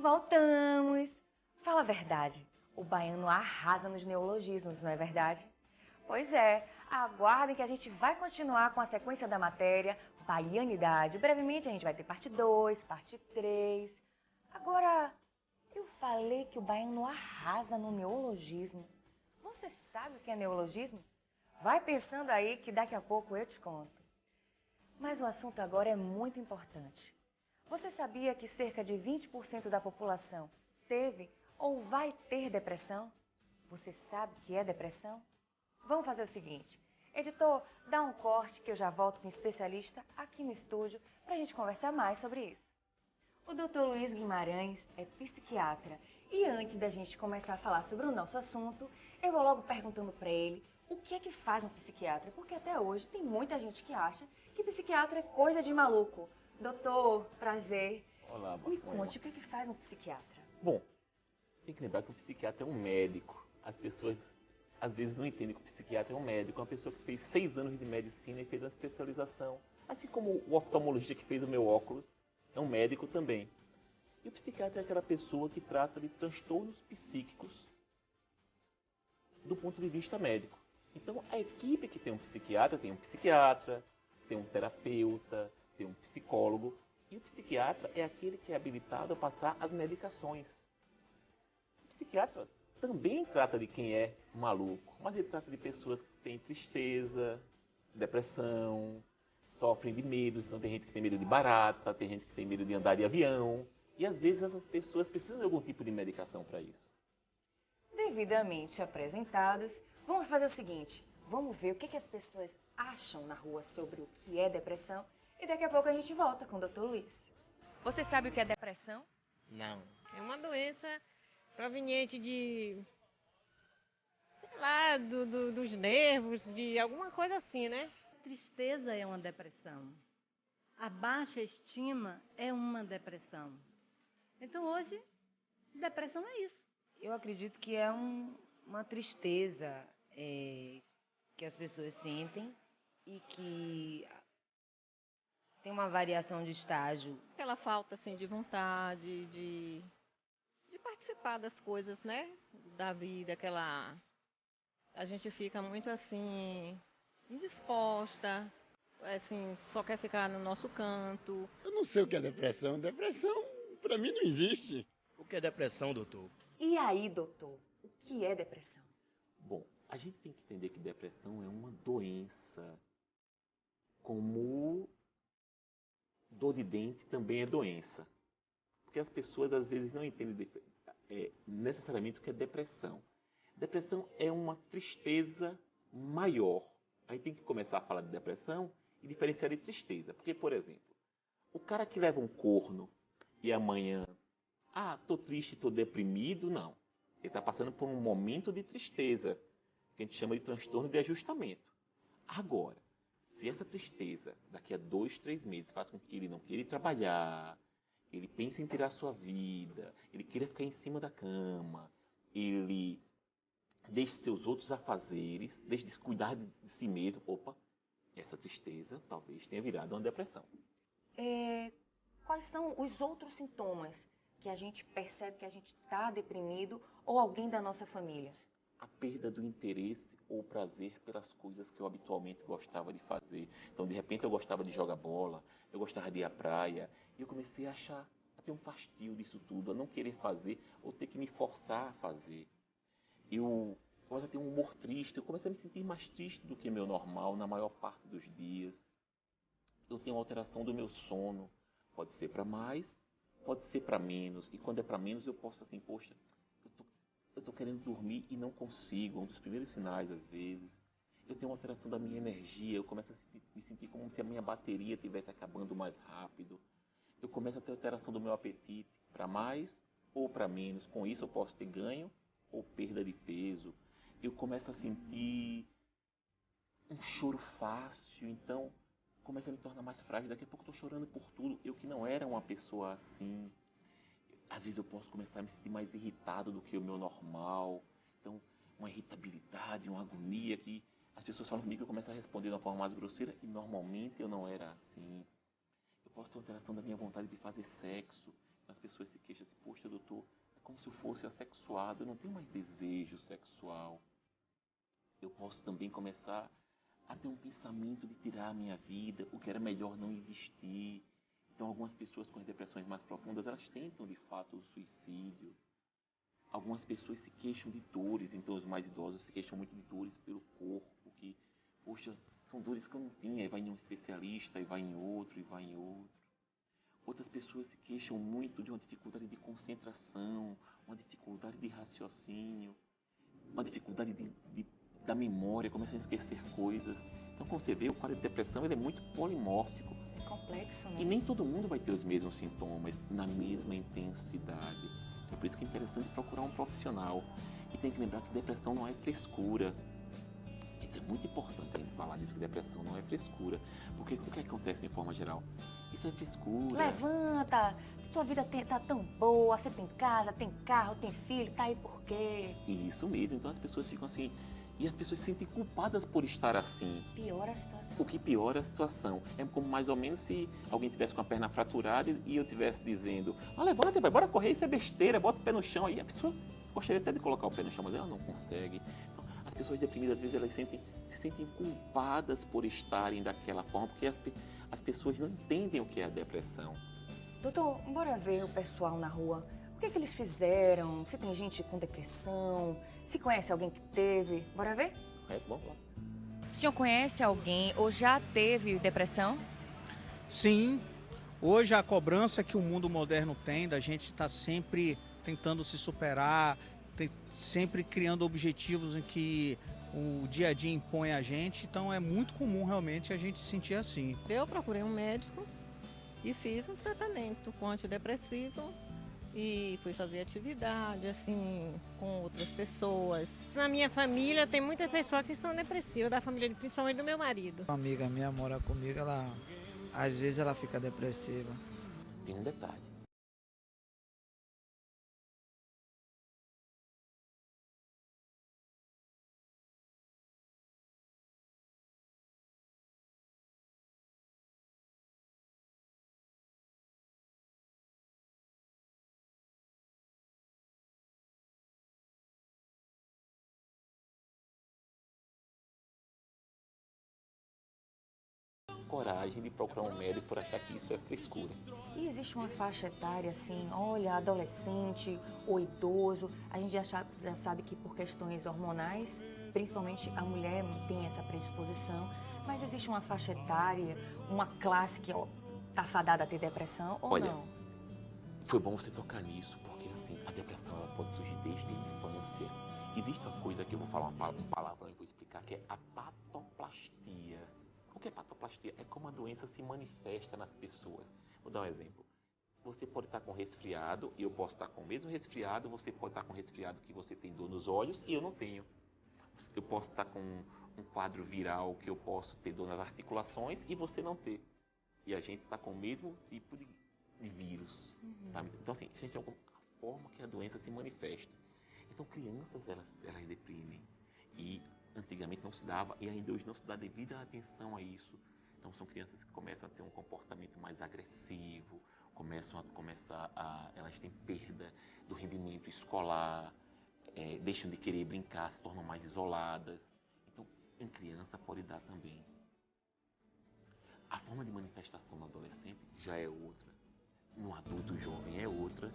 Voltamos! Fala a verdade, o baiano arrasa nos neologismos, não é verdade? Pois é, aguardem que a gente vai continuar com a sequência da matéria, baianidade. Brevemente a gente vai ter parte 2, parte 3. Agora, eu falei que o baiano arrasa no neologismo. Você sabe o que é neologismo? Vai pensando aí que daqui a pouco eu te conto. Mas o assunto agora é muito importante. Você sabia que cerca de 20% da população teve ou vai ter depressão? Você sabe o que é depressão? Vamos fazer o seguinte. Editor, dá um corte que eu já volto com um especialista aqui no estúdio para a gente conversar mais sobre isso. O Dr. Luiz Guimarães é psiquiatra e antes da gente começar a falar sobre o nosso assunto, eu vou logo perguntando para ele o que é que faz um psiquiatra, porque até hoje tem muita gente que acha que psiquiatra é coisa de maluco. Doutor, prazer. Olá, Me Bafana. conte, o que é que faz um psiquiatra? Bom, tem que lembrar que o psiquiatra é um médico. As pessoas às vezes não entendem que o psiquiatra é um médico. É uma pessoa que fez 6 anos de medicina e fez uma especialização. Assim como o oftalmologista que fez o meu óculos é um médico também. E o psiquiatra é aquela pessoa que trata de transtornos psíquicos do ponto de vista médico. Então, a equipe que tem um psiquiatra, tem um terapeuta, tem um psicólogo. E o psiquiatra é aquele que é habilitado a passar as medicações. O psiquiatra também trata de quem é maluco, mas ele trata de pessoas que têm tristeza, depressão, sofrem de medos. Então tem gente que tem medo de barata, tem gente que tem medo de andar de avião. E às vezes essas pessoas precisam de algum tipo de medicação para isso. Devidamente apresentados, vamos fazer o seguinte. Vamos ver o que as pessoas acham na rua sobre o que é depressão e daqui a pouco a gente volta com o Dr. Luiz. Você sabe o que é depressão? Não. É uma doença proveniente de, sei lá, dos nervos, de alguma coisa assim, né? Tristeza é uma depressão. A baixa estima é uma depressão. Então hoje, depressão é isso. Eu acredito que é uma tristeza que as pessoas sentem e que tem uma variação de estágio. Aquela falta, assim, de vontade, de participar das coisas, né? Da vida, aquela... A gente fica muito, assim, indisposta, assim, só quer ficar no nosso canto. Eu não sei o que é depressão. Depressão, para mim, não existe. O que é depressão, doutor? E aí, doutor, o que é depressão? Bom, a gente tem que entender que depressão é uma doença, como dor de dente também é doença. Porque as pessoas às vezes não entendem necessariamente o que é depressão. Depressão é uma tristeza maior. Aí tem que começar a falar de depressão e diferenciar de tristeza. Porque, por exemplo, o cara que leva um corno e amanhã, tô triste, tô deprimido, não. Ele está passando por um momento de tristeza, que a gente chama de transtorno de ajustamento. Agora, se essa tristeza, daqui a 2, 3 meses, faz com que ele não queira ir trabalhar, ele pense em tirar sua vida, ele queira ficar em cima da cama, ele deixe seus outros afazeres, deixe de se cuidar de si mesmo, essa tristeza talvez tenha virado uma depressão. Quais são os outros sintomas que a gente percebe que a gente está deprimido ou alguém da nossa família? A perda do interesse ou prazer pelas coisas que eu habitualmente gostava de fazer. Então, de repente, eu gostava de jogar bola, eu gostava de ir à praia, e eu comecei a ter um fastio disso tudo, a não querer fazer ou ter que me forçar a fazer. Eu comecei a ter um humor triste, eu comecei a me sentir mais triste do que meu normal na maior parte dos dias. Eu tenho uma alteração do meu sono, pode ser para mais, pode ser para menos, e quando é para menos eu posso assim, poxa, eu tô querendo dormir e não consigo, um dos primeiros sinais às vezes. Eu tenho uma alteração da minha energia, eu começo a me sentir como se a minha bateria estivesse acabando mais rápido. Eu começo a ter alteração do meu apetite, para mais ou para menos. Com isso eu posso ter ganho ou perda de peso. Eu começo a sentir um choro fácil, então começa a me tornar mais frágil. Daqui a pouco eu estou chorando por tudo. Eu que não era uma pessoa assim. Às vezes eu posso começar a me sentir mais irritado do que o meu normal. Então, uma irritabilidade, uma agonia que as pessoas falam comigo e eu começo a responder de uma forma mais grosseira e normalmente eu não era assim. Eu posso ter alteração da minha vontade de fazer sexo. Então, as pessoas se queixam assim, poxa, doutor, é como se eu fosse assexuado, eu não tenho mais desejo sexual. Eu posso também começar a ter um pensamento de tirar a minha vida, o que era melhor não existir. Então, algumas pessoas com as depressões mais profundas, elas tentam, de fato, o suicídio. Algumas pessoas se queixam de dores, então os mais idosos se queixam muito de dores pelo corpo, que, poxa, são dores que eu não tinha, e vai em um especialista, e vai em outro, e vai em outro. Outras pessoas se queixam muito de uma dificuldade de concentração, uma dificuldade de raciocínio, uma dificuldade da memória, começam a esquecer coisas. Então, como você vê, o quadro de depressão ele é muito polimórfico. Complexo, né? E nem todo mundo vai ter os mesmos sintomas na mesma intensidade. É por isso que é interessante procurar um profissional. E tem que lembrar que depressão não é frescura. Isso é muito importante a gente falar disso, que depressão não é frescura. Porque o que acontece em forma geral? Isso é frescura. Levanta, sua vida tá tão boa, você tem casa, tem carro, tem filho, tá aí por quê? Isso mesmo, então as pessoas ficam assim, e as pessoas se sentem culpadas por estar assim. Piora a situação. O que piora a situação. É como mais ou menos se alguém tivesse com a perna fraturada e eu tivesse dizendo, levanta, vai, bora correr, isso é besteira, bota o pé no chão. Aí a pessoa gostaria até de colocar o pé no chão, mas ela não consegue. Então, as pessoas deprimidas, às vezes, elas se sentem culpadas por estarem daquela forma, porque as pessoas não entendem o que é a depressão. Doutor, bora ver o pessoal na rua. O que eles fizeram? Se tem gente com depressão? Se conhece alguém que teve? Bora ver? Vamos lá. O senhor conhece alguém ou já teve depressão? Sim, hoje a cobrança que o mundo moderno tem, da gente estar sempre tentando se superar, sempre criando objetivos em que o dia a dia impõe a gente, então é muito comum realmente a gente se sentir assim. Eu procurei um médico e fiz um tratamento com antidepressivo e fui fazer atividade, assim, com outras pessoas. Na minha família tem muitas pessoas que são depressivas, da família, principalmente do meu marido. Uma amiga minha mora comigo, ela às vezes ela fica depressiva. Tem um detalhe. Coragem de procurar um médico por achar que isso é frescura. E existe uma faixa etária assim, olha, adolescente ou idoso, a gente já sabe que por questões hormonais, principalmente a mulher tem essa predisposição, mas existe uma faixa etária, uma classe que tá fadada a ter depressão ou Olha, não? Foi bom você tocar nisso, porque assim, a depressão ela pode surgir desde a infância. Existe uma coisa que eu vou falar, uma palavra, eu vou explicar, que é a patoplastia. O que é patoplastia? É como a doença se manifesta nas pessoas. Vou dar um exemplo. Você pode estar com resfriado e eu posso estar com o mesmo resfriado. Você pode estar com resfriado que você tem dor nos olhos e eu não tenho. Eu posso estar com um quadro viral que eu posso ter dor nas articulações e você não ter. E a gente está com o mesmo tipo de vírus. Tá? Então, assim, a gente é a forma que a doença se manifesta. Então, crianças, elas deprimem. E antigamente não se dava, e ainda hoje não se dá devida atenção a isso. Então, são crianças que começam a ter um comportamento mais agressivo, elas têm perda do rendimento escolar, deixam de querer brincar, se tornam mais isoladas. Então, em criança pode dar também. A forma de manifestação no adolescente já é outra, no adulto jovem é outra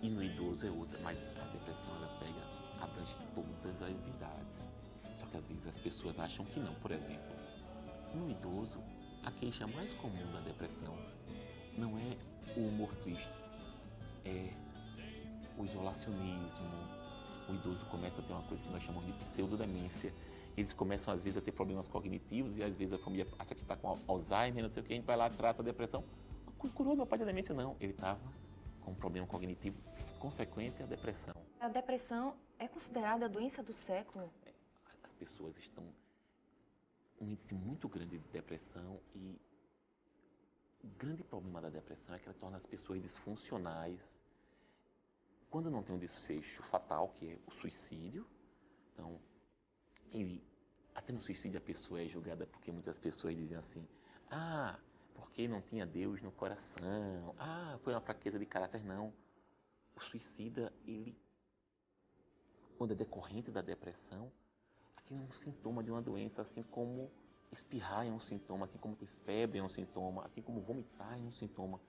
e no idoso é outra, mas a depressão ela abrange todas as idades. Só que às vezes as pessoas acham que não. Por exemplo, no idoso, a queixa mais comum da depressão não é o humor triste, é o isolacionismo. O idoso começa a ter uma coisa que nós chamamos de pseudodemência. Eles começam às vezes a ter problemas cognitivos e às vezes a família acha que está com Alzheimer, não sei o que, a gente vai lá, trata a depressão. Curou meu pai da demência? Não, ele estava com um problema cognitivo consequente à depressão. A depressão é considerada a doença do século? As pessoas estão um índice muito grande de depressão e o grande problema da depressão é que ela torna as pessoas disfuncionais. Quando não tem um desfecho fatal, que é o suicídio, então, até no suicídio a pessoa é julgada porque muitas pessoas dizem assim, porque não tinha Deus no coração. Ah, foi uma fraqueza de caráter, não. O suicida, ele, quando é decorrente da depressão, aquilo é um sintoma de uma doença, assim como espirrar é um sintoma, assim como ter febre é um sintoma, assim como vomitar é um sintoma.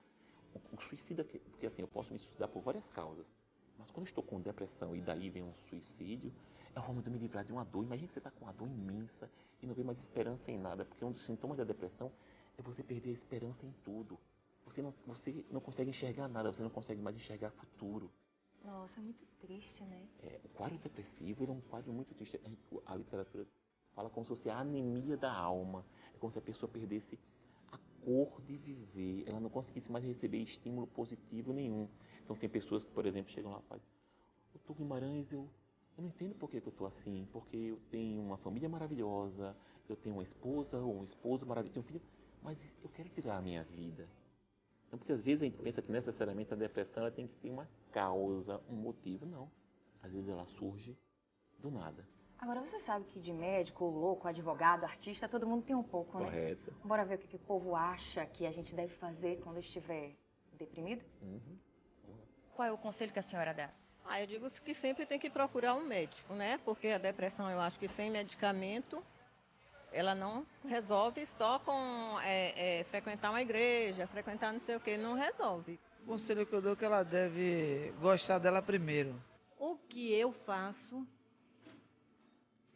O suicida, porque assim, eu posso me suicidar por várias causas, mas quando eu estou com depressão e daí vem um suicídio, é a forma de eu me livrar de uma dor. Imagina que você está com uma dor imensa e não vê mais esperança em nada, porque um dos sintomas da depressão é você perder a esperança em tudo. Você não consegue enxergar nada, você não consegue mais enxergar futuro. Nossa, é muito triste, né? O quadro depressivo é um quadro muito triste. A literatura fala como se fosse a anemia da alma. É como se a pessoa perdesse a cor de viver. Ela não conseguisse mais receber estímulo positivo nenhum. Então tem pessoas que, por exemplo, chegam lá e fazem: doutor Guimarães, eu não entendo por que eu estou assim. Porque eu tenho uma família maravilhosa, eu tenho uma esposa ou um esposo maravilhoso, tenho um filho, mas eu quero tirar a minha vida. Então, porque às vezes a gente pensa que necessariamente a depressão ela tem que ter uma causa, um motivo. Não. Às vezes ela surge do nada. Agora, você sabe que de médico, louco, advogado, artista, todo mundo tem um pouco, né? Correto. Bora ver o que o povo acha que a gente deve fazer quando estiver deprimido? Uhum. Qual é o conselho que a senhora dá? Eu digo que sempre tem que procurar um médico, né? Porque a depressão, eu acho que sem medicamento, ela não resolve só com frequentar uma igreja, frequentar não sei o que, não resolve. O conselho que eu dou é que ela deve gostar dela primeiro. O que eu faço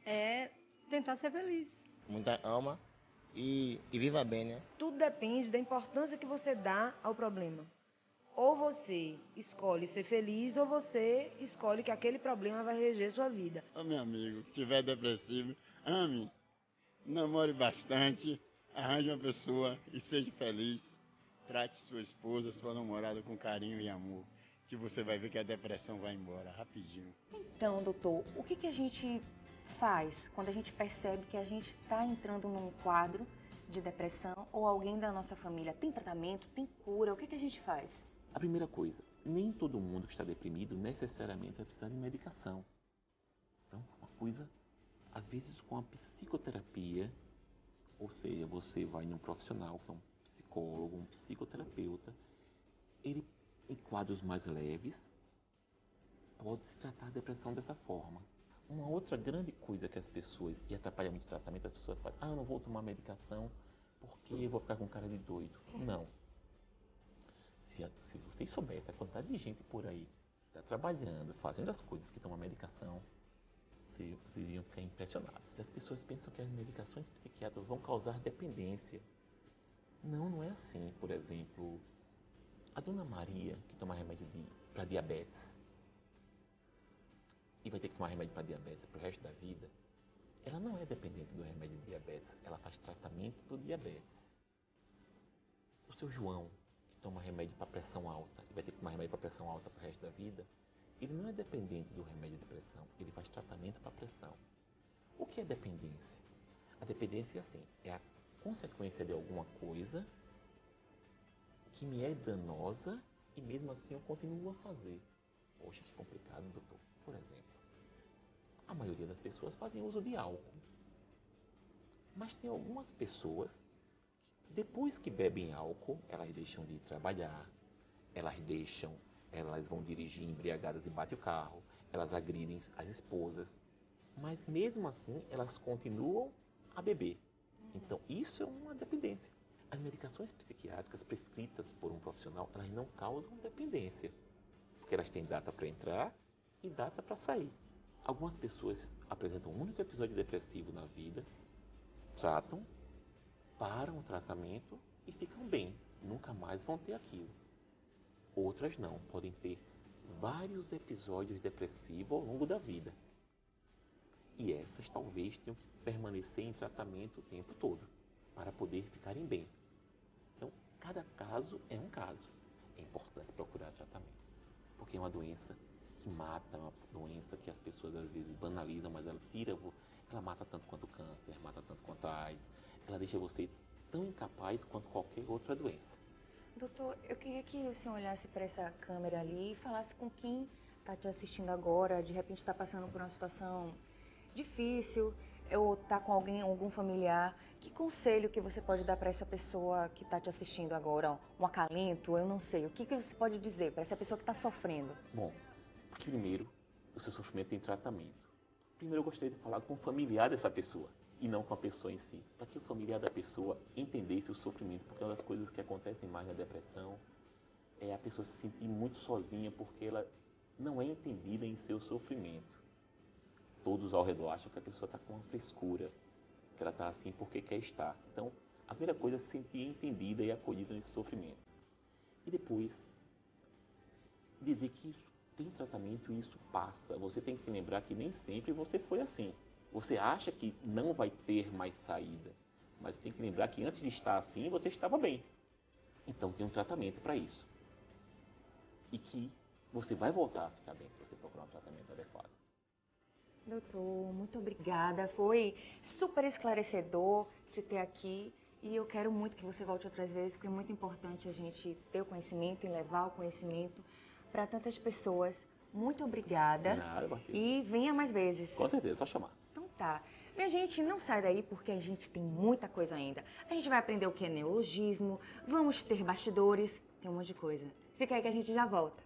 é tentar ser feliz. Muita alma e viva bem, né? Tudo depende da importância que você dá ao problema. Ou você escolhe ser feliz, ou você escolhe que aquele problema vai reger sua vida. Ô meu amigo, que estiver depressivo, ame, namore bastante, arranje uma pessoa e seja feliz. Trate sua esposa, sua namorada com carinho e amor, que você vai ver que a depressão vai embora rapidinho. Então, doutor, o que a gente faz quando a gente percebe que a gente está entrando num quadro de depressão ou alguém da nossa família? Tem tratamento, tem cura? O que a gente faz? A primeira coisa, nem todo mundo que está deprimido necessariamente vai precisar de medicação. Então, uma coisa, às vezes com a psicoterapia, ou seja, você vai num profissional, que é um psicólogo, um psicoterapeuta, ele, em quadros mais leves, pode se tratar a depressão dessa forma. Uma outra grande coisa que as pessoas, e atrapalha muito o tratamento, as pessoas falam: eu não vou tomar medicação porque eu vou ficar com cara de doido. Não. Se vocês soubessem a quantidade de gente por aí que está trabalhando, fazendo as coisas que toma medicação, vocês iriam ficar impressionados. As pessoas pensam que as medicações psiquiátricas vão causar dependência. Não, não é assim. Por exemplo, a dona Maria, que toma remédio para diabetes, e vai ter que tomar remédio para diabetes pro resto da vida, ela não é dependente do remédio de diabetes, ela faz tratamento do diabetes. O seu João, que toma remédio para pressão alta e vai ter que tomar remédio para pressão alta pro resto da vida, ele não é dependente do remédio de pressão, ele faz tratamento para pressão. O que é dependência? A dependência é assim, é a consequência de alguma coisa que me é danosa e mesmo assim eu continuo a fazer. Poxa, que complicado, doutor. Por exemplo, a maioria das pessoas fazem uso de álcool. Mas tem algumas pessoas que, depois que bebem álcool, elas deixam de ir trabalhar, elas vão dirigir embriagadas e batem o carro, elas agridem as esposas, mas mesmo assim elas continuam a beber. Então isso é uma dependência. As medicações psiquiátricas prescritas por um profissional, elas não causam dependência, porque elas têm data para entrar e data para sair. Algumas pessoas apresentam um único episódio depressivo na vida, tratam, param o tratamento e ficam bem, nunca mais vão ter aquilo. Outras não, podem ter vários episódios depressivos ao longo da vida. E essas talvez tenham que permanecer em tratamento o tempo todo, para poder ficarem bem. Então, cada caso é um caso. É importante procurar tratamento, porque é uma doença que mata, uma doença que as pessoas às vezes banalizam, mas ela mata tanto quanto o câncer, mata tanto quanto a AIDS, ela deixa você tão incapaz quanto qualquer outra doença. Doutor, eu queria que o senhor olhasse para essa câmera ali e falasse com quem está te assistindo agora, de repente está passando por uma situação difícil, ou tá com alguém, algum familiar, que conselho que você pode dar para essa pessoa que está te assistindo agora? Um acalento, eu não sei. O que você pode dizer para essa pessoa que está sofrendo? Bom, primeiro, o seu sofrimento tem tratamento. Primeiro eu gostaria de falar com o familiar dessa pessoa e não com a pessoa em si, para que o familiar da pessoa entendesse o sofrimento, porque uma das coisas que acontecem mais na depressão é a pessoa se sentir muito sozinha porque ela não é entendida em seu sofrimento. Todos ao redor acham que a pessoa está com uma frescura, que ela está assim porque quer estar. Então, a primeira coisa é se sentir entendida e acolhida nesse sofrimento. E depois, dizer que isso tem tratamento e isso passa. Você tem que lembrar que nem sempre você foi assim. Você acha que não vai ter mais saída, mas tem que lembrar que antes de estar assim, você estava bem. Então tem um tratamento para isso. E que você vai voltar a ficar bem se você procurar um tratamento adequado. Doutor, muito obrigada. Foi super esclarecedor te ter aqui. E eu quero muito que você volte outras vezes, porque é muito importante a gente ter o conhecimento e levar o conhecimento para tantas pessoas. Muito obrigada. Nada, Marquinhos. E venha mais vezes. Com certeza, só chamar. Então tá. Minha gente, não sai daí porque a gente tem muita coisa ainda. A gente vai aprender o que é neologismo, vamos ter bastidores, tem um monte de coisa. Fica aí que a gente já volta.